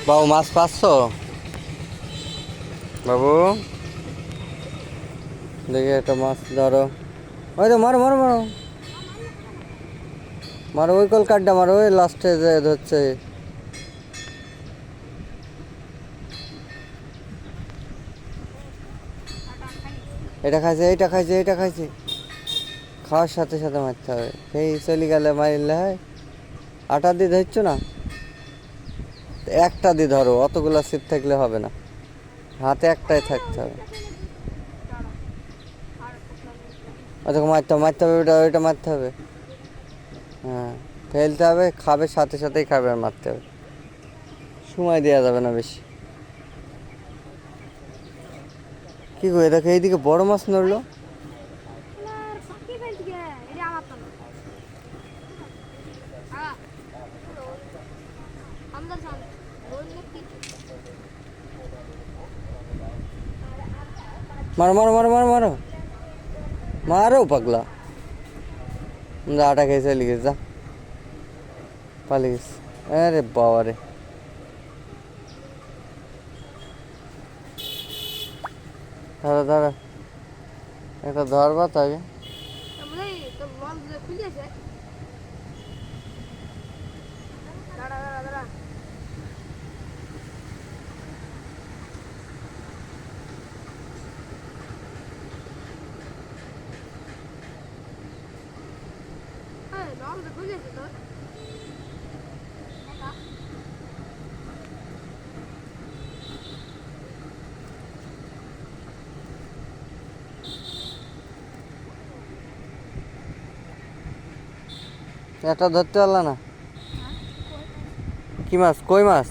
বাবু মাছ পাচ্ছো? বাবু দেখি একটা মাছ ধরো। ওই তো মারো মারো মারো মারো, ওই কল কাঠটা মারো, ওই লাস্টে যে ধরছে। এটা খাইছে, এইটা খাইছে, এইটা খাইছে। খাওয়ার সাথে সাথে মারতে হবে, সেই চলে গেলে মারলে হয়। আটা দিয়ে ধরছো না, একটা দিয়ে ধরো, অতগুলা ছিপ থাকলে হবে না, হাতে একটাই থাকতে হবে। ওটাকে মারতে হবে, মারতে হবে, ওটা ওইটা মারতে হবে। হ্যাঁ, ফেলতে হবে, খাবে সাথে সাথেই খাবে, আর মারতে হবে, সময় দেওয়া যাবে না বেশি। কি করে দেখো, এইদিকে বড় মাছ নড়লো। মারো মারো মারো মারো মারো মারো পাগলা, আটা খেয়ে চলে গেছে, যা পালিয়ে গেছে। আরে বাবা রে, ধরো ধরো, একটা ধরবা তাকে। এটা ধরতে পারলা না? কি মাছ? কই মাছ?